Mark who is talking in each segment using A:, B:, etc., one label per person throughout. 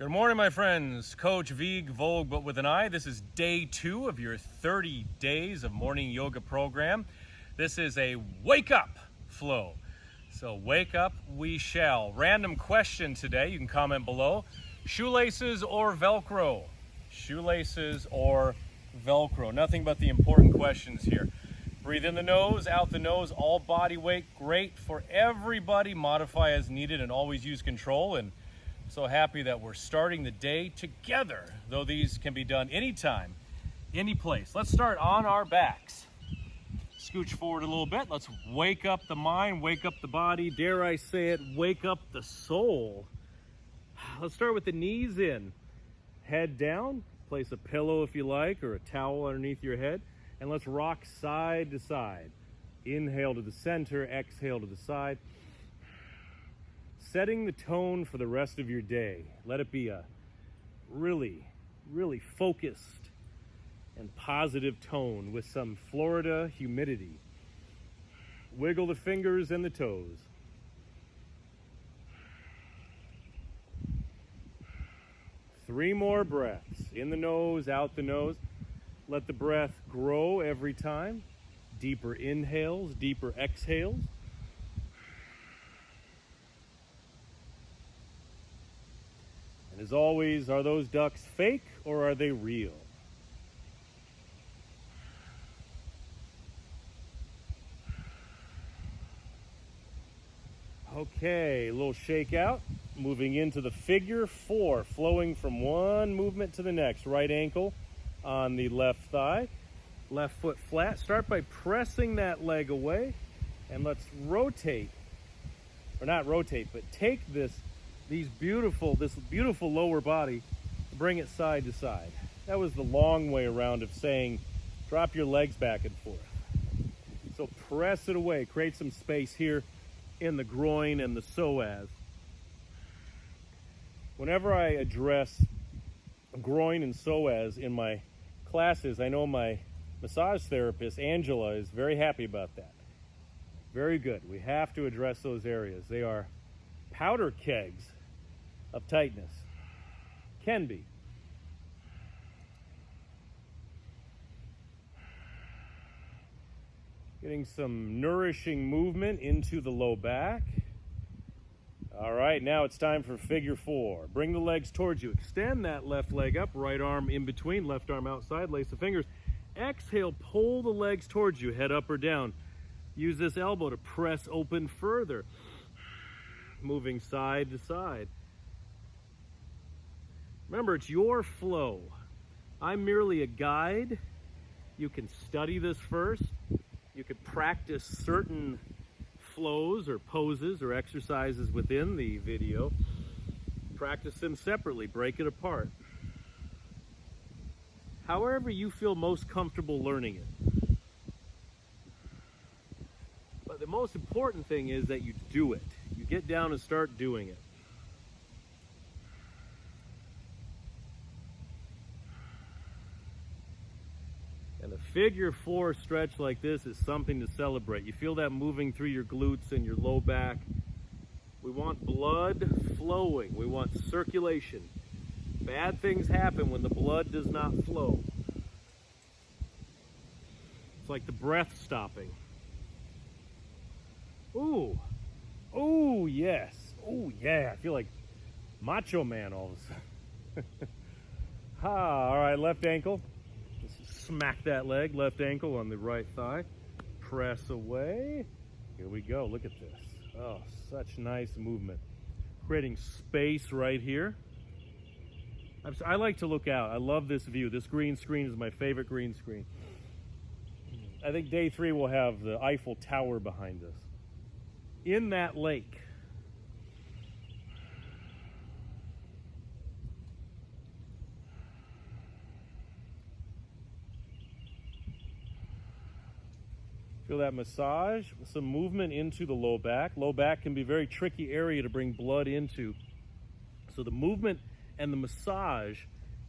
A: Good morning, my friends. Coach Vigue, Vogue, but with an I. This is day 2 of your 30 days of morning yoga program. This is a wake up flow. So wake up we shall. Random question today. You can comment below. Shoelaces or Velcro? Shoelaces or Velcro? Nothing but the important questions here. Breathe in the nose, out the nose, all body weight. Great for everybody. Modify as needed and always use control. And so happy that we're starting the day together, though these can be done anytime, any place. Let's start on our backs. Scooch forward a little bit. Let's wake up the mind, wake up the body. Dare I say it, wake up the soul. Let's start with the knees in. Head down. Place a pillow if you like, or a towel underneath your head. And let's rock side to side. Inhale to the center, exhale to the side. Setting the tone for the rest of your day. Let it be a really, really focused and positive tone with some Florida humidity. Wiggle the fingers and the toes. Three more breaths. In the nose, out the nose. Let the breath grow every time. Deeper inhales, deeper exhales. And as always, are those ducks fake or are they real? Okay, a little shakeout. Moving into the figure 4, flowing from one movement to the next. Right ankle on the left thigh, left foot flat. Start by pressing that leg away, and let's rotate, or not rotate, but take this beautiful lower body, bring it side to side. That was the long way around of saying drop your legs back and forth. So press it away, create some space here in the groin and the psoas. Whenever I address groin and psoas in my classes, I know my massage therapist, Angela, is very happy about that. Very good. We have to address those areas. They are powder kegs of tightness. Can be. Getting some nourishing movement into the low back. All right, now it's time for figure 4. Bring the legs towards you. Extend that left leg up, right arm in between, left arm outside, lace the fingers. Exhale, pull the legs towards you, head up or down. Use this elbow to press open further. Moving side to side. Remember, it's your flow. I'm merely a guide. You can study this first. You can practice certain flows or poses or exercises within the video. Practice them separately, break it apart. However you feel most comfortable learning it. But the most important thing is that you do it. You get down and start doing it. And a figure 4 stretch like this is something to celebrate. You feel that moving through your glutes and your low back. We want blood flowing. We want circulation. Bad things happen when the blood does not flow. It's like the breath stopping. Ooh. Oh, yes. Oh, yeah. I feel like Macho Man all of a sudden. All right, left ankle. Smack that leg, left ankle on the right thigh. Press away. Here we go. Look at this. Oh, such nice movement. Creating space right here. I like to look out. I love this view. This green screen is my favorite green screen. I think day 3 will have the Eiffel Tower behind us. In that lake. Feel that massage, some movement into the low back. Low back can be a very tricky area to bring blood into. So the movement and the massage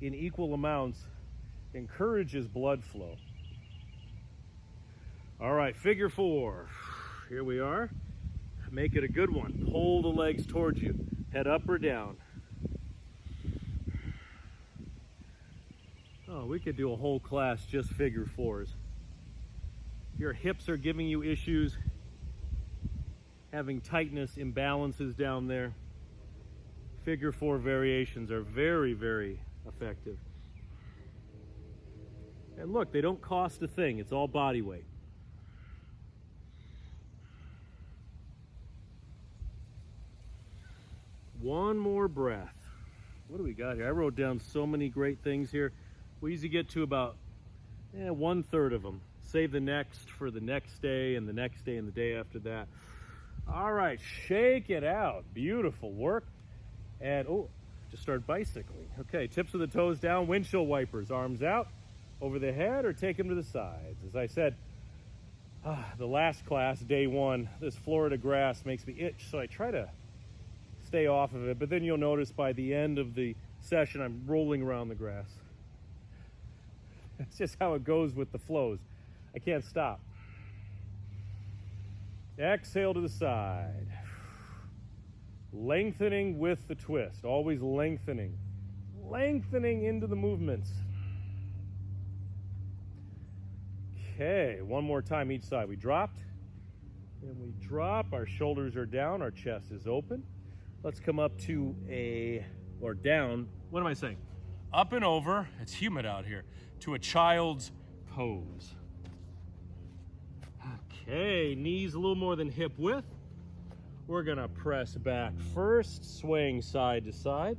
A: in equal amounts encourages blood flow. All right, figure 4. Here we are. Make it a good one. Pull the legs towards you. Head up or down. Oh, we could do a whole class just figure fours. If your hips are giving you issues, having tightness, imbalances down there, figure four variations are very, very effective. And look, they don't cost a thing. It's all body weight. One more breath. What do we got here? I wrote down so many great things here. We usually get to about 1/3 of them. Save the next for the next day and the next day and the day after that. All right, shake it out. Beautiful work. And just start bicycling. Okay, tips of the toes down, windshield wipers, arms out, over the head, or take them to the sides. As I said, the last class, day one, this Florida grass makes me itch, so I try to stay off of it, but then you'll notice by the end of the session, I'm rolling around the grass. That's just how it goes with the flows. I can't stop. Exhale to the side. Lengthening with the twist, always lengthening. Lengthening into the movements. Okay, one more time each side. We dropped, and we drop. Our shoulders are down, our chest is open. Let's come up to down. What am I saying? Up and over, it's humid out here, to a child's pose. Okay, knees a little more than hip width. We're gonna press back first, swaying side to side.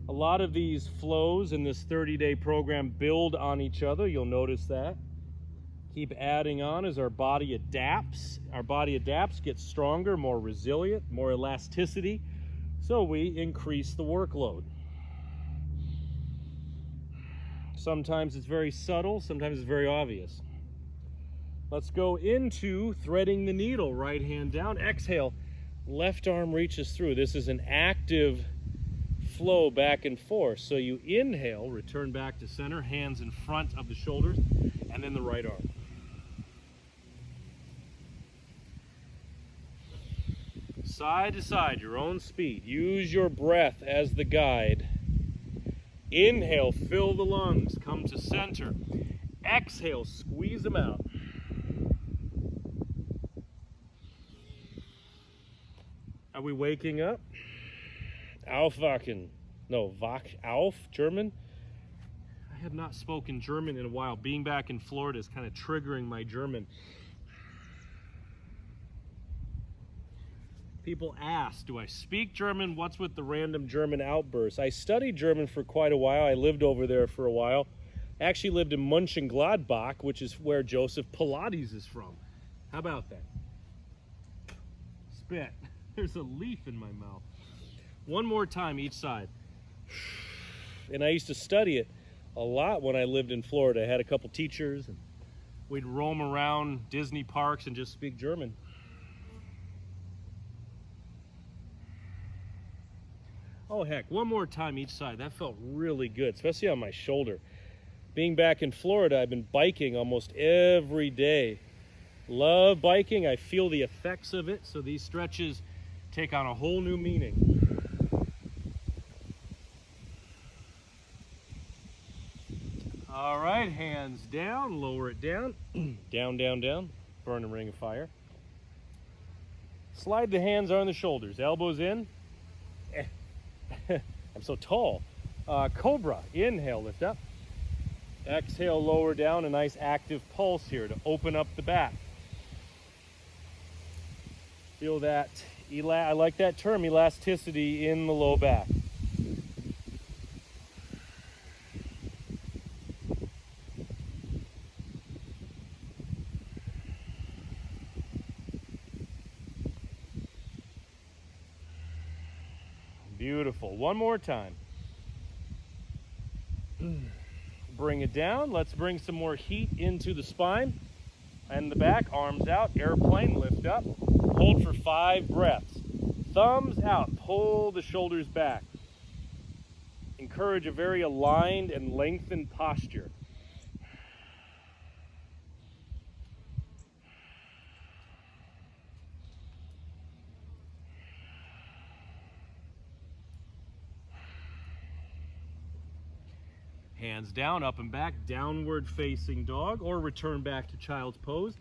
A: A lot of these flows in this 30-day program build on each other. You'll notice that. Keep adding on as our body adapts. Our body adapts, gets stronger, more resilient, more elasticity. So we increase the workload. Sometimes it's very subtle, sometimes it's very obvious. Let's go into threading the needle. Right hand down, exhale, left arm reaches through. This is an active flow back and forth. So you inhale, return back to center, hands in front of the shoulders, and then the right arm. Side to side, your own speed. Use your breath as the guide. Inhale, fill the lungs, come to center. Exhale, squeeze them out. Are we waking up? Aufwachen. No, wach auf, German. I have not spoken German in a while. Being back in Florida is kind of triggering my German. People ask, do I speak German? What's with the random German outbursts? I studied German for quite a while. I lived over there for a while. I actually lived in Mönchengladbach, which is where Joseph Pilates is from. How about that? Spit. There's a leaf in my mouth. One more time each side. And I used to study it a lot when I lived in Florida. I had a couple teachers, and we'd roam around Disney parks and just speak German. Oh heck, one more time each side. That felt really good, especially on my shoulder. Being back in Florida, I've been biking almost every day. Love biking. I feel the effects of it, so these stretches take on a whole new meaning. All right, hands down, lower it down. Down, down, down. Burn a ring of fire. Slide the hands on the shoulders, elbows in. I'm so tall. Cobra, inhale, lift up. Exhale, lower down, a nice active pulse here to open up the back. Feel that, I like that term, elasticity in the low back. Beautiful. One more time. Bring it down. Let's bring some more heat into the spine and the back. Arms out. Airplane. Lift up. Hold for 5 breaths. Thumbs out. Pull the shoulders back. Encourage a very aligned and lengthened posture. Hands down, up and back, downward facing dog, or return back to child's pose.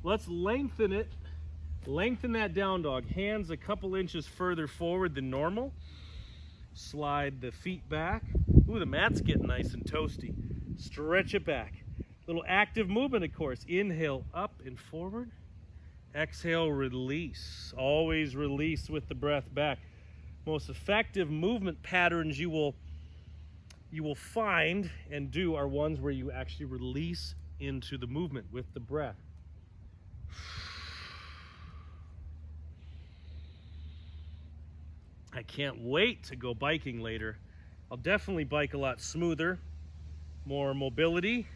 A: Let's lengthen it. Lengthen that down dog. Hands a couple inches further forward than normal. Slide the feet back. Ooh, the mat's getting nice and toasty. Stretch it back. Little active movement, of course. Inhale, up and forward. Exhale, release. Always release with the breath back. Most effective movement patterns you will find and do are ones where you actually release into the movement with the breath. I can't wait to go biking later. I'll definitely bike a lot smoother, more mobility,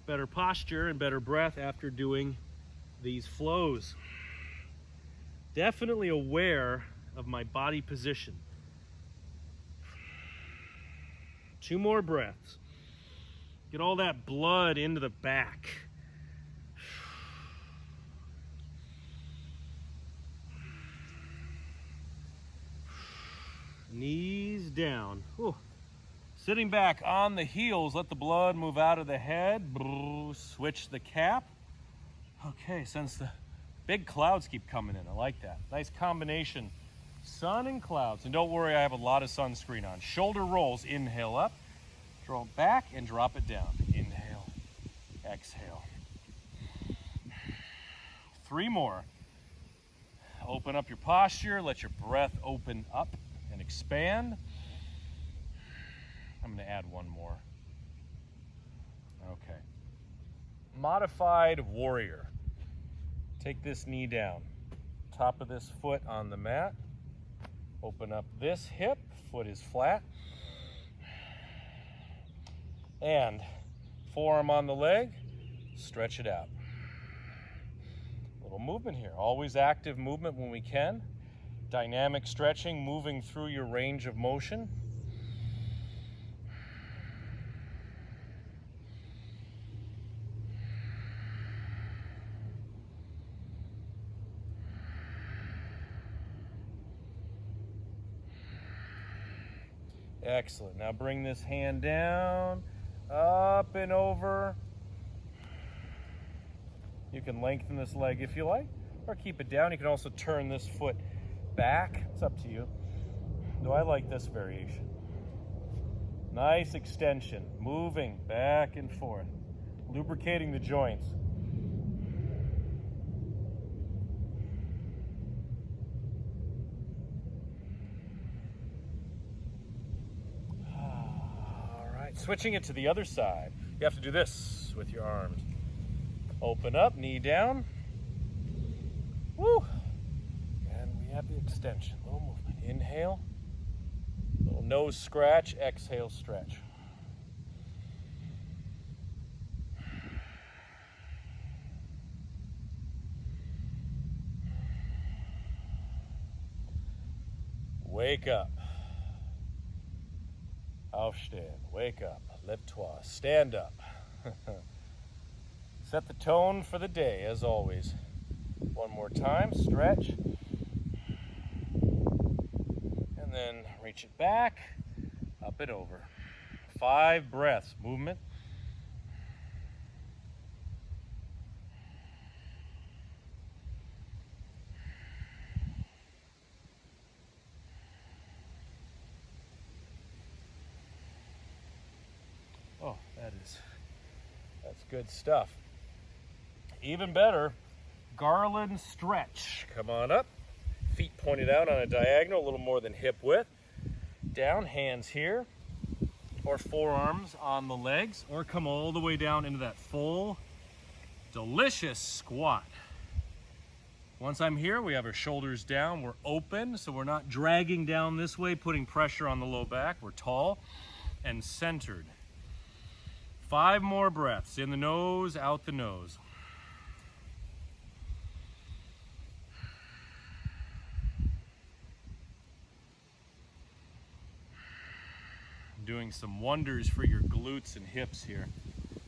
A: better posture, and better breath after doing these flows. Definitely aware of my body position. 2 more breaths. Get all that blood into the back. Knees down. Whew. Sitting back on the heels, let the blood move out of the head. Switch the cap. Okay, since the big clouds keep coming in, I like that. Nice combination, sun and clouds. And don't worry, I have a lot of sunscreen on. Shoulder rolls, inhale up, draw it back and drop it down. Inhale, exhale. 3 more. Open up your posture, let your breath open up and expand. I'm going to add 1 more. Okay. Modified warrior. Take this knee down. Top of this foot on the mat. Open up this hip. Foot is flat. And forearm on the leg. Stretch it out. Little movement here. Always active movement when we can. Dynamic stretching, moving through your range of motion. Excellent. Now bring this hand down, up and over. You can lengthen this leg if you like, or keep it down. You can also turn this foot back. It's up to you. Though I like this variation. Nice extension, moving back and forth, lubricating the joints. Switching it to the other side. You have to do this with your arms. Open up, knee down. Woo! And we have the extension, little movement. Inhale, little nose scratch, exhale, stretch. Wake up. Aufstehen, wake up, lève-toi, stand up. Set the tone for the day, as always. 1 more time, stretch. And then reach it back, up and over. 5 breaths, movement. Oh, that's good stuff. Even better, Garland stretch. Come on up, feet pointed out on a diagonal, a little more than hip width. Down, hands here, or forearms on the legs, or come all the way down into that full, delicious squat. Once I'm here, we have our shoulders down, we're open, so we're not dragging down this way, putting pressure on the low back. We're tall and centered. 5 more breaths, in the nose, out the nose. Doing some wonders for your glutes and hips here.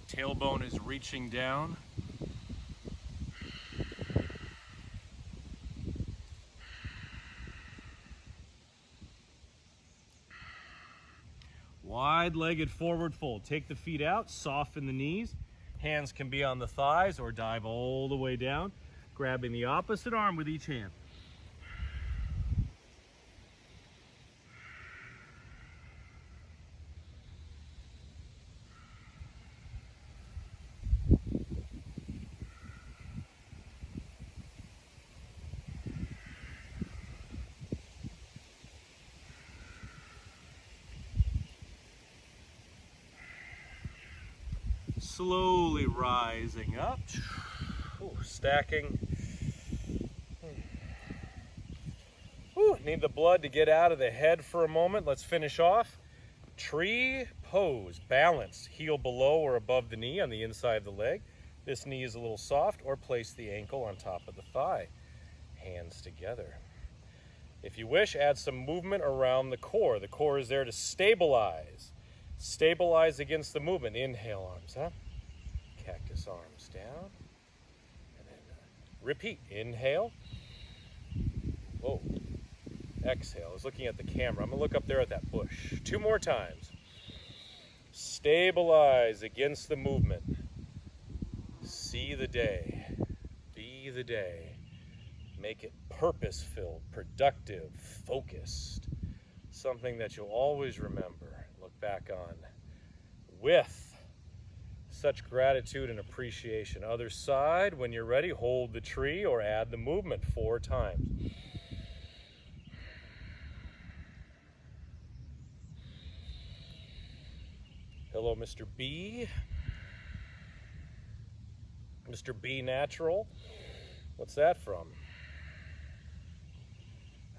A: Tailbone is reaching down. Wide-legged forward fold. Take the feet out, soften the knees. Hands can be on the thighs or dive all the way down, grabbing the opposite arm with each hand. Slowly rising up. Ooh, stacking. Ooh, need the blood to get out of the head for a moment. Let's finish off. Tree pose. Balance. Heel below or above the knee on the inside of the leg. This knee is a little soft, or place the ankle on top of the thigh. Hands together. If you wish, add some movement around the core. The core is there to stabilize. Stabilize against the movement. Inhale, arms up. Cactus arms down. And then repeat. Inhale. Whoa. Exhale. I was looking at the camera. I'm going to look up there at that bush. 2 more times. Stabilize against the movement. See the day. Be the day. Make it purpose-filled, productive, focused. Something that you'll always remember, look back on with such gratitude and appreciation. Other side, when you're ready, hold the tree or add the movement 4 times. Hello, Mr. B. Mr. B Natural. What's that from?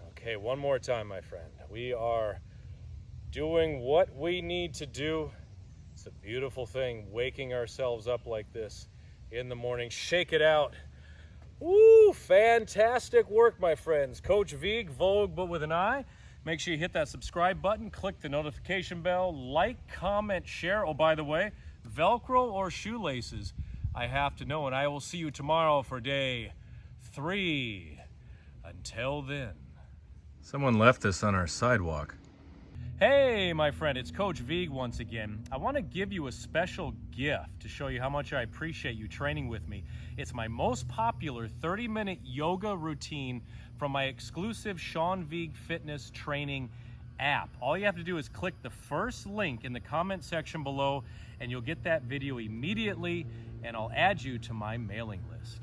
A: Okay, one more time, my friend. We are doing what we need to do. It's a beautiful thing, waking ourselves up like this in the morning. Shake it out. Woo, fantastic work, my friends. Coach Vigue, Vogue, but with an I. Make sure you hit that subscribe button, click the notification bell, like, comment, share. Oh, by the way, Velcro or shoelaces? I have to know, and I will see you tomorrow for day 3. Until then. Someone left this on our sidewalk. Hey, my friend, it's Coach Vigue once again. I want to give you a special gift to show you how much I appreciate you training with me. It's my most popular 30-minute yoga routine from my exclusive Sean Vigue Fitness Training app. All you have to do is click the first link in the comment section below, and you'll get that video immediately, and I'll add you to my mailing list.